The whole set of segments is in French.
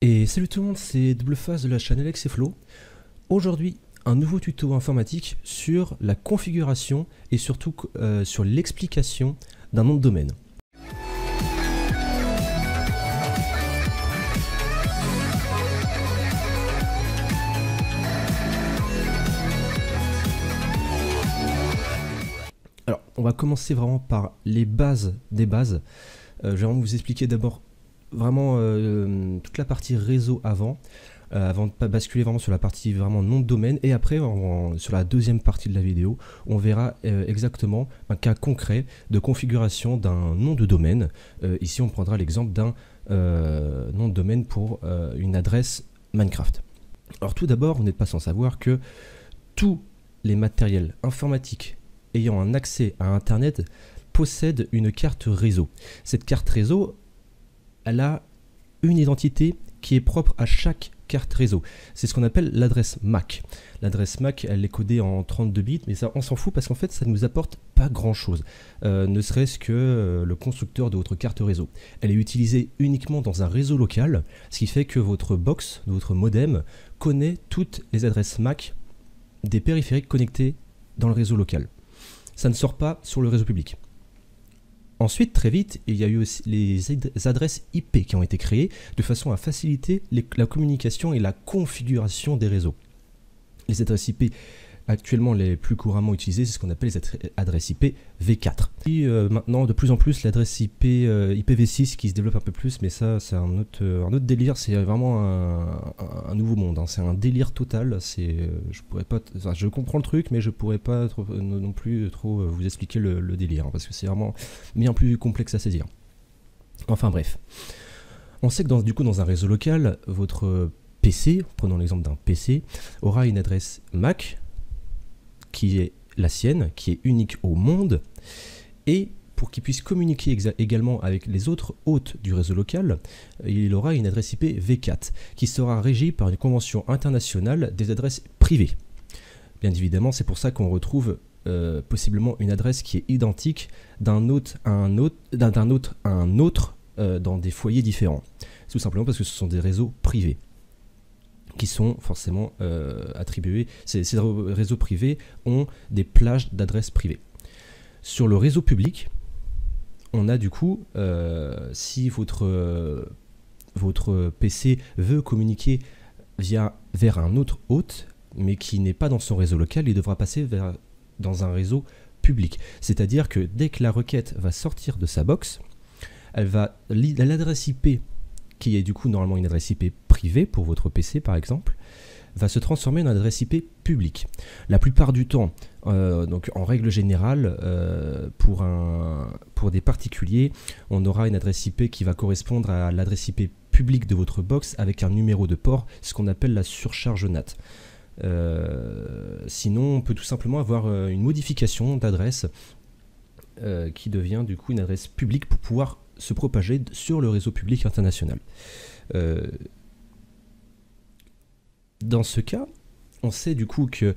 Et salut tout le monde, c'est Doubleface de la chaîne Alex et Flo. Aujourd'hui, un nouveau tuto informatique sur la configuration et surtout sur l'explication d'un nom de domaine. Alors, on va commencer vraiment par les bases des bases. Je vais vraiment vous expliquer d'abord vraiment toute la partie réseau avant de basculer vraiment sur la partie vraiment nom de domaine, et après sur la deuxième partie de la vidéo on verra exactement un cas concret de configuration d'un nom de domaine. Ici on prendra l'exemple d'un nom de domaine pour une adresse Minecraft. Alors tout d'abord, vous n'êtes pas sans savoir que tous les matériels informatiques ayant un accès à internet possèdent une carte réseau. Cette carte réseau, elle a une identité qui est propre à chaque carte réseau. C'est ce qu'on appelle l'adresse MAC. L'adresse MAC, elle est codée en 32 bits, mais ça, on s'en fout parce qu'en fait, ça ne nous apporte pas grand-chose. Ne serait-ce que le constructeur de votre carte réseau. Elle est utilisée uniquement dans un réseau local, ce qui fait que votre box, votre modem, connaît toutes les adresses MAC des périphériques connectés dans le réseau local. Ça ne sort pas sur le réseau public. Ensuite, très vite, il y a eu aussi les adresses IP qui ont été créées de façon à faciliter la communication et la configuration des réseaux. Les adresses IP actuellement les plus couramment utilisées, c'est ce qu'on appelle les adresses IP V4. Et maintenant, de plus en plus, l'adresse IP IPv6 qui se développe un peu plus, mais ça, c'est un autre délire. C'est vraiment un nouveau monde, hein. C'est un délire total. Je comprends le truc, mais je pourrais pas non plus trop vous expliquer le délire, hein, parce que c'est vraiment bien plus complexe à saisir. Enfin bref, on sait que dans un réseau local, votre PC, prenons l'exemple d'un PC, aura une adresse MAC qui est la sienne, qui est unique au monde, et pour qu'il puisse communiquer également avec les autres hôtes du réseau local, il aura une adresse IP V4 qui sera régie par une convention internationale des adresses privées. Bien évidemment, c'est pour ça qu'on retrouve possiblement une adresse qui est identique d'un hôte à un autre dans des foyers différents. Tout simplement parce que ce sont des réseaux privés qui sont forcément attribués. Ces réseaux privés ont des plages d'adresses privées. Sur le réseau public, on a du coup, si votre PC veut communiquer vers un autre hôte, mais qui n'est pas dans son réseau local, il devra passer dans un réseau public. C'est-à-dire que dès que la requête va sortir de sa box, l'adresse IP, qui est du coup normalement une adresse IP privée pour votre PC par exemple, va se transformer en adresse IP publique. La plupart du temps, donc en règle générale, pour des particuliers, on aura une adresse IP qui va correspondre à l'adresse IP publique de votre box avec un numéro de port, ce qu'on appelle la surcharge NAT. Sinon, on peut tout simplement avoir une modification d'adresse qui devient du coup une adresse publique pour pouvoir se propager sur le réseau public international. Dans ce cas, on sait du coup que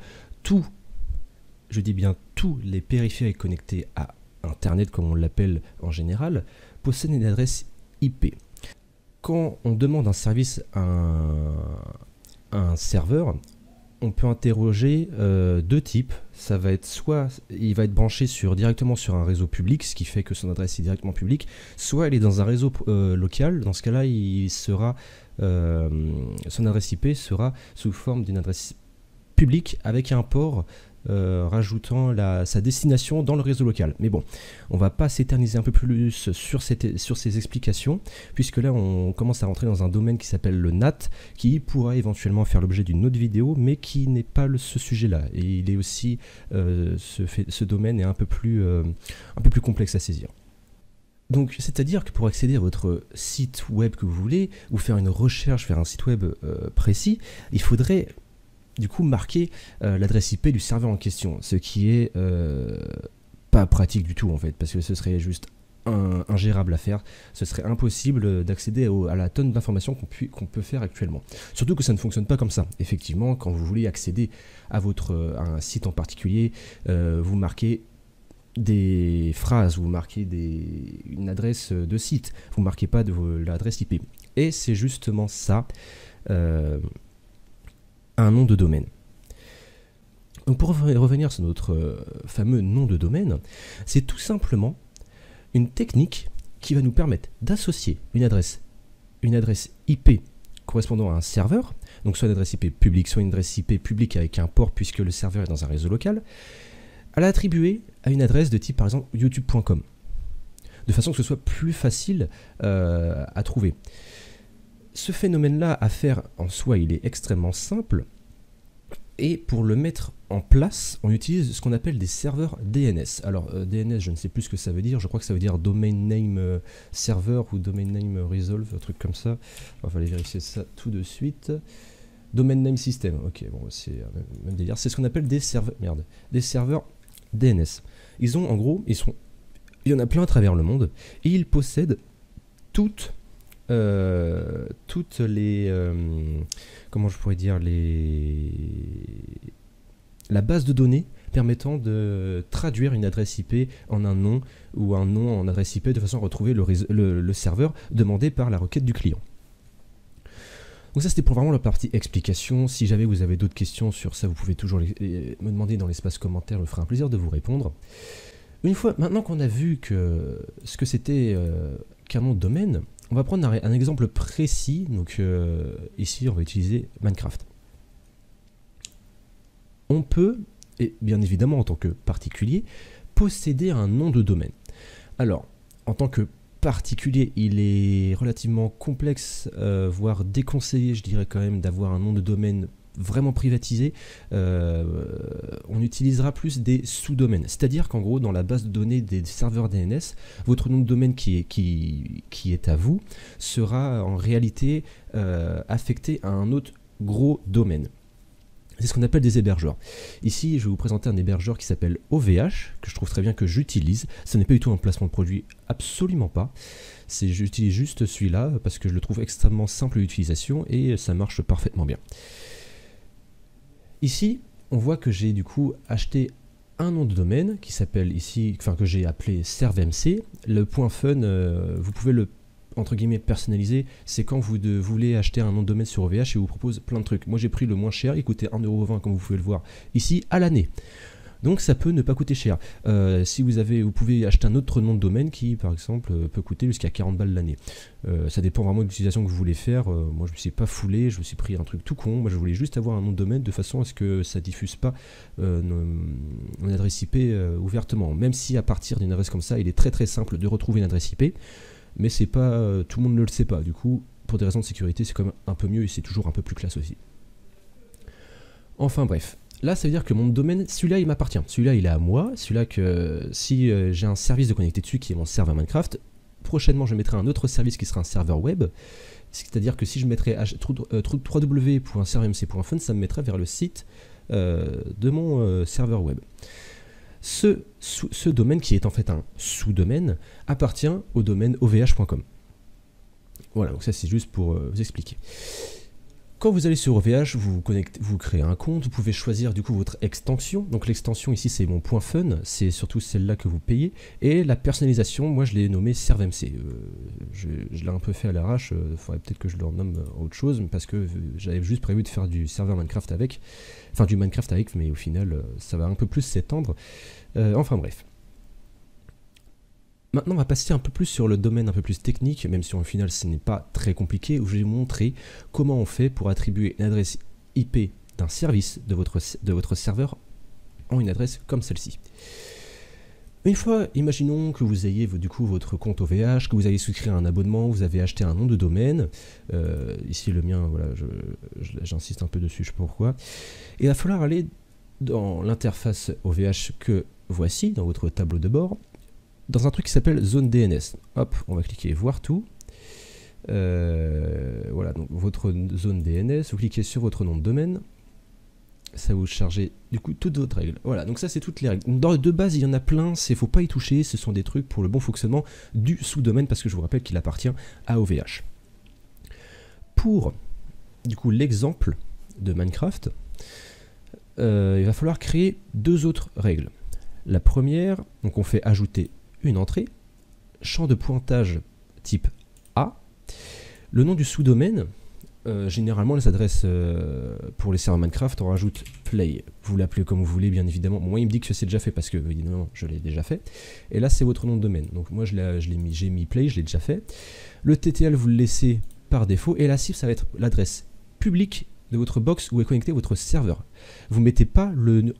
je dis bien tous les périphériques connectés à Internet, comme on l'appelle en général, possèdent une adresse IP. Quand on demande un service à un serveur, on peut interroger deux types. Ça va être soit il va être branché directement sur un réseau public, ce qui fait que son adresse est directement publique, soit elle est dans un réseau local. Dans ce cas-là, son adresse IP sera sous forme d'une adresse publique avec un port rajoutant sa destination dans le réseau local. Mais bon, on va pas s'éterniser un peu plus sur ces explications, puisque là on commence à rentrer dans un domaine qui s'appelle le NAT, qui pourra éventuellement faire l'objet d'une autre vidéo, mais qui n'est pas ce sujet-là. Et il est aussi, ce domaine est un peu plus complexe à saisir. Donc, c'est-à-dire que pour accéder à votre site web que vous voulez, ou faire une recherche vers un site web précis, il faudrait du coup marquer l'adresse IP du serveur en question, ce qui est pas pratique du tout en fait, parce que ce serait juste ingérable à faire. Ce serait impossible d'accéder à la tonne d'informations qu'on peut faire actuellement. Surtout que ça ne fonctionne pas comme ça. Effectivement, quand vous voulez accéder à un site en particulier, vous marquez des phrases, vous marquez une adresse de site, vous ne marquez pas l'adresse IP. Et c'est justement ça, un nom de domaine. Donc pour revenir sur notre fameux nom de domaine, c'est tout simplement une technique qui va nous permettre d'associer une adresse IP correspondant à un serveur, donc soit une adresse IP publique, soit une adresse IP publique avec un port puisque le serveur est dans un réseau local, à l'attribuer à une adresse de type par exemple youtube.com, de façon que ce soit plus facile à trouver. Ce phénomène-là à faire en soi, il est extrêmement simple, et pour le mettre en place, on utilise ce qu'on appelle des serveurs DNS. Alors DNS, je ne sais plus ce que ça veut dire, je crois que ça veut dire Domain Name Server ou Domain Name Resolve, un truc comme ça. On va aller vérifier ça tout de suite. Domain Name System, ok, bon, c'est même délire. C'est ce qu'on appelle des serveurs, des serveurs DNS. Ils ont, en gros, il y en a plein à travers le monde, et ils possèdent toutes les comment je pourrais dire la base de données permettant de traduire une adresse IP en un nom ou un nom en adresse IP de façon à retrouver le serveur demandé par la requête du client. Donc ça c'était pour vraiment la partie explication. Si jamais vous avez d'autres questions sur ça, vous pouvez toujours me demander dans l'espace commentaire, me fera un plaisir de vous répondre. Une fois maintenant qu'on a vu ce que c'était qu'un nom de domaine, on va prendre un exemple précis. Donc ici on va utiliser Minecraft. On peut, et bien évidemment en tant que particulier, posséder un nom de domaine. Alors en tant que particulier, il est relativement complexe, voire déconseillé, je dirais quand même, d'avoir un nom de domaine vraiment privatisé. On utilisera plus des sous-domaines, c'est-à-dire qu'en gros dans la base de données des serveurs DNS, votre nom de domaine qui est à vous sera en réalité affecté à un autre gros domaine. C'est ce qu'on appelle des hébergeurs. Ici, je vais vous présenter un hébergeur qui s'appelle OVH, que je trouve très bien, que j'utilise. Ce n'est pas du tout un placement de produit, absolument pas. J'utilise juste celui-là parce que je le trouve extrêmement simple d'utilisation et ça marche parfaitement bien. Ici, on voit que j'ai du coup acheté un nom de domaine qui s'appelle ici, enfin que j'ai appelé servmc. Le point fun, vous pouvez le entre guillemets personnalisé, c'est quand vous voulez acheter un nom de domaine sur OVH et vous propose plein de trucs. Moi j'ai pris le moins cher, il coûtait 1,20€ comme vous pouvez le voir ici à l'année. Donc ça peut ne pas coûter cher. Si vous pouvez acheter un autre nom de domaine qui par exemple peut coûter jusqu'à 40 balles l'année. Ça dépend vraiment de l'utilisation que vous voulez faire. Moi je me suis pas foulé, je me suis pris un truc tout con. Moi je voulais juste avoir un nom de domaine de façon à ce que ça diffuse pas mon adresse IP ouvertement. Même si à partir d'une adresse comme ça, il est très très simple de retrouver une adresse IP. Mais c'est pas tout le monde ne le sait pas. Du coup, pour des raisons de sécurité, c'est quand même un peu mieux et c'est toujours un peu plus classe aussi. Enfin bref, là ça veut dire que mon domaine, celui-là il m'appartient. Celui-là il est à moi. Celui-là que si j'ai un service de connecter dessus qui est mon serveur Minecraft, prochainement je mettrai un autre service qui sera un serveur web. C'est-à-dire que si je mettrais www.servmc.fun, ça me mettrait vers le site de mon serveur web. Ce domaine, qui est en fait un sous-domaine, appartient au domaine ovh.com. Voilà, donc ça c'est juste pour vous expliquer. Quand vous allez sur OVH, vous créez un compte, vous pouvez choisir du coup votre extension. Donc l'extension ici c'est mon point fun, c'est surtout celle-là que vous payez. Et la personnalisation, moi je l'ai nommé servmc. Je l'ai un peu fait à l'arrache, il faudrait peut-être que je le renomme autre chose, parce que j'avais juste prévu de faire du serveur Minecraft avec, enfin du Minecraft avec, mais au final ça va un peu plus s'étendre. Enfin bref. Maintenant, on va passer un peu plus sur le domaine un peu plus technique, même si au final ce n'est pas très compliqué, où je vais vous montrer comment on fait pour attribuer une adresse IP d'un service de votre serveur en une adresse comme celle-ci. Une fois, imaginons que vous ayez du coup votre compte OVH, que vous avez souscrit un abonnement, vous avez acheté un nom de domaine. Ici le mien, voilà, j'insiste un peu dessus, je sais pas pourquoi. Et il va falloir aller dans l'interface OVH que voici, dans votre tableau de bord, dans un truc qui s'appelle zone DNS. Hop, on va cliquer voir tout. Voilà, donc votre zone DNS, vous cliquez sur votre nom de domaine. Ça va vous charger du coup toutes votre règles. Voilà, donc ça c'est toutes les règles. De base il y en a plein, il faut pas y toucher, ce sont des trucs pour le bon fonctionnement du sous-domaine, parce que je vous rappelle qu'il appartient à OVH. Pour du coup l'exemple de Minecraft, il va falloir créer deux autres règles. La première, donc on fait ajouter une entrée, champ de pointage type A. Le nom du sous-domaine, généralement les adresses pour les serveurs Minecraft, on rajoute play. Vous l'appelez comme vous voulez, bien évidemment. Moi, il me dit que c'est déjà fait parce que, évidemment, je l'ai déjà fait. Et là, c'est votre nom de domaine. Donc moi, j'ai mis play, je l'ai déjà fait. Le TTL, vous le laissez par défaut. Et la cible, ça va être l'adresse publique de votre box où est connecté votre serveur. Vous ne mettez pas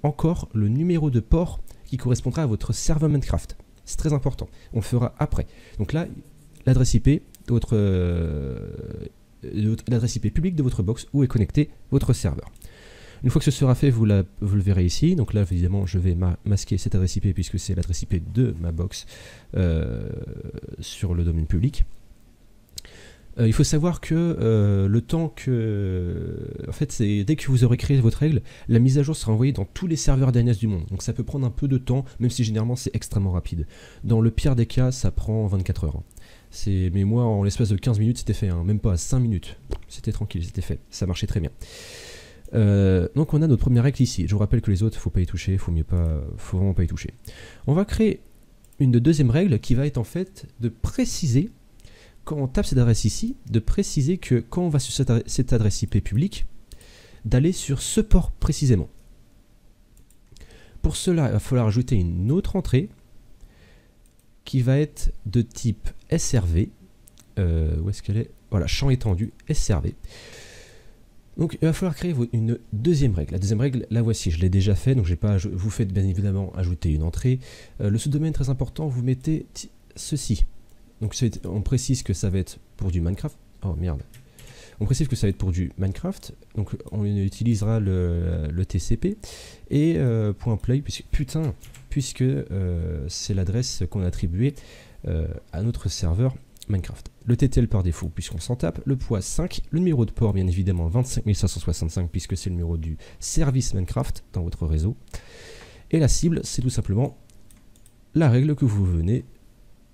encore le numéro de port qui correspondra à votre serveur Minecraft. C'est très important. On le fera après. Donc là, l'adresse IP de votre l'adresse IP publique de votre box où est connecté votre serveur. Une fois que ce sera fait, vous le verrez ici. Donc là, évidemment, je vais masquer cette adresse IP puisque c'est l'adresse IP de ma box sur le domaine public. Il faut savoir que le temps que... En fait, c'est dès que vous aurez créé votre règle, la mise à jour sera envoyée dans tous les serveurs DNS du monde. Donc ça peut prendre un peu de temps, même si généralement c'est extrêmement rapide. Dans le pire des cas, ça prend 24 heures. Mais moi, en l'espace de 15 minutes, c'était fait. Hein. Même pas à 5 minutes. C'était tranquille, c'était fait. Ça marchait très bien. Donc on a notre première règle ici. Je vous rappelle que les autres, faut pas y toucher. Faut vraiment pas y toucher. On va créer une deuxième règle qui va être en fait de préciser... Quand on tape cette adresse ici, de préciser que quand on va sur cette adresse IP publique, d'aller sur ce port précisément. Pour cela, il va falloir ajouter une autre entrée qui va être de type SRV. Où est-ce qu'elle est? Voilà, champ étendu SRV. Donc il va falloir créer une deuxième règle. La deuxième règle, la voici, je l'ai déjà fait, donc vous faites bien évidemment ajouter une entrée. Le sous-domaine très important, vous mettez ceci. Donc on précise que ça va être pour du Minecraft. Oh merde. On précise que ça va être pour du Minecraft. Donc on utilisera le TCP. Et .play, puisque c'est l'adresse qu'on a attribuée à notre serveur Minecraft. Le TTL par défaut, puisqu'on s'en tape. Le poids 5. Le numéro de port, bien évidemment, 25565, puisque c'est le numéro du service Minecraft dans votre réseau. Et la cible, c'est tout simplement la règle que vous venez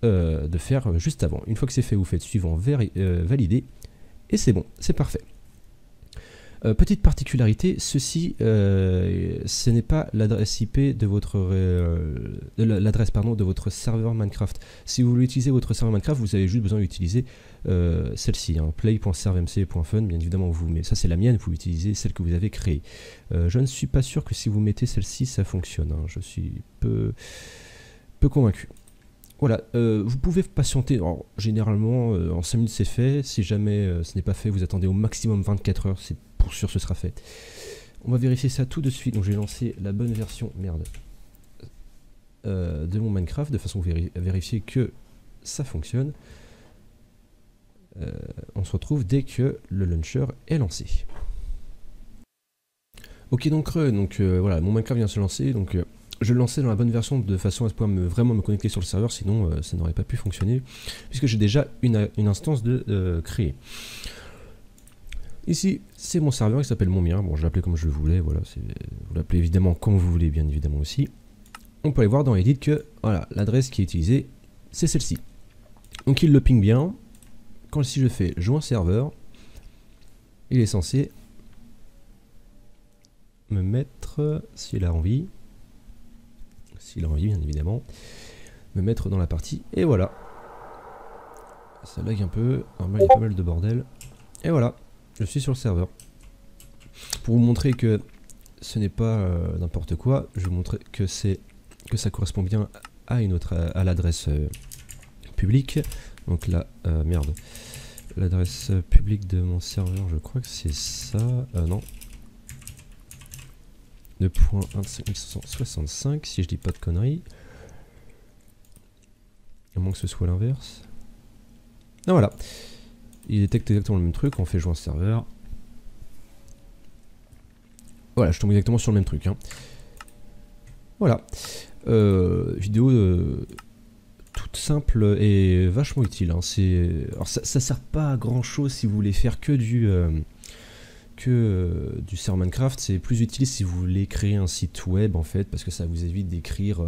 de faire juste avant. Une fois que c'est fait, vous faites suivant, valider, et c'est bon, c'est parfait. Petite particularité, ceci, ce n'est pas l'adresse IP de votre de votre serveur Minecraft. Si vous voulez utiliser votre serveur Minecraft, vous avez juste besoin d'utiliser celle-ci, hein, play.servmc.fun, bien évidemment, ça c'est la mienne, vous utilisez celle que vous avez créée. Je ne suis pas sûr que si vous mettez celle-ci, ça fonctionne, hein, je suis peu convaincu. Voilà, vous pouvez patienter, alors, généralement en 5 minutes c'est fait, si jamais ce n'est pas fait, vous attendez au maximum 24 heures, c'est pour sûr ce sera fait. On va vérifier ça tout de suite, donc je vais lancer la bonne version, de mon Minecraft, de façon à vérifier que ça fonctionne. On se retrouve dès que le launcher est lancé. Ok, donc voilà, mon Minecraft vient de se lancer, donc... je le lançais dans la bonne version de façon à pouvoir vraiment me connecter sur le serveur, sinon ça n'aurait pas pu fonctionner, puisque j'ai déjà une instance de créer. Ici, c'est mon serveur qui s'appelle mon mien. Bon, je l'appelais comme je le voulais, voilà, vous l'appelez évidemment comme vous voulez, bien évidemment aussi. On peut aller voir dans Edit que voilà, l'adresse qui est utilisée, c'est celle-ci. Donc il le ping bien. Quand si je fais joint serveur, il est censé me mettre, s'il a envie, bien évidemment, me mettre dans la partie, et voilà. Ça lag un peu, normalement il y a pas mal de bordel, et voilà, je suis sur le serveur. Pour vous montrer que ce n'est pas n'importe quoi, je vais vous montrer que ça correspond bien à l'adresse publique. Donc là, l'adresse publique de mon serveur, je crois que c'est ça, non. 2.15165, si je dis pas de conneries. À moins que ce soit l'inverse. Ah voilà. Il détecte exactement le même truc, on fait joindre serveur. Voilà, je tombe exactement sur le même truc. Hein. Voilà. Vidéo toute simple et vachement utile. Hein. Alors ça sert pas à grand chose si vous voulez faire que du serveur Minecraft. C'est plus utile si vous voulez créer un site web en fait, parce que ça vous évite d'écrire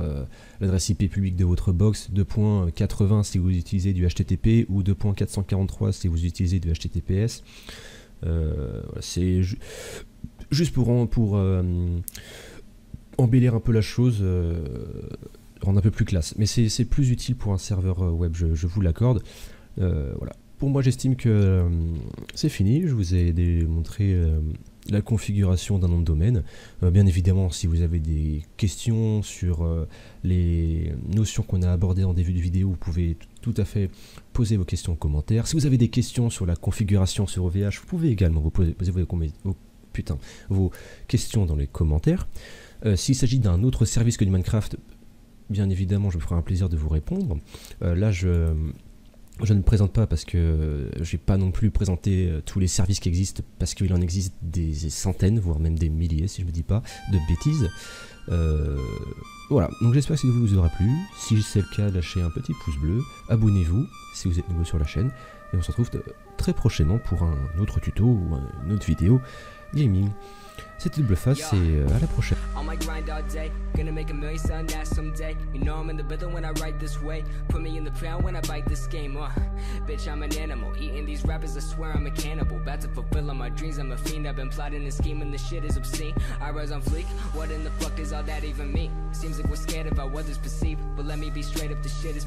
l'adresse IP publique de votre box, 2.80 si vous utilisez du HTTP ou 2.443 si vous utilisez du HTTPS. C'est juste pour embellir un peu la chose, rendre un peu plus classe. Mais c'est plus utile pour un serveur web, je vous l'accorde. Voilà. pour moi j'estime que c'est fini. Je vous ai démontré la configuration d'un nom de domaine. Bien évidemment, si vous avez des questions sur les notions qu'on a abordées en début de vidéo, vous pouvez tout à fait poser vos questions en commentaire. Si vous avez des questions sur la configuration sur OVH, vous pouvez également vous poser vos questions dans les commentaires. S'il s'agit d'un autre service que du Minecraft, bien évidemment, je me ferai un plaisir de vous répondre. Là, je ne présente pas parce que je vais pas non plus présenter tous les services qui existent, parce qu'il en existe des centaines, voire même des milliers, si je ne me dis pas de bêtises. Voilà, donc j'espère que cette vidéo vous aura plu. Si c'est le cas, lâchez un petit pouce bleu, abonnez-vous si vous êtes nouveau sur la chaîne, et on se retrouve très prochainement pour un autre tuto ou une autre vidéo gaming. C'était Doubleface et à la prochaine. On my grind all day, gonna make a million selling that someday. You know I'm in the rhythm when I write this way. Put me in the crown when I bite this game. Bitch, I'm an animal. Eating these rappers, I swear I'm a cannibal. About to fulfill all my dreams, I'm a fiend. I've been plotting and scheming, this shit is obscene. I rise on fleek, what in the fuck does all that even mean? Seems like we're scared about what others perceive, but let me be straight up, this shit is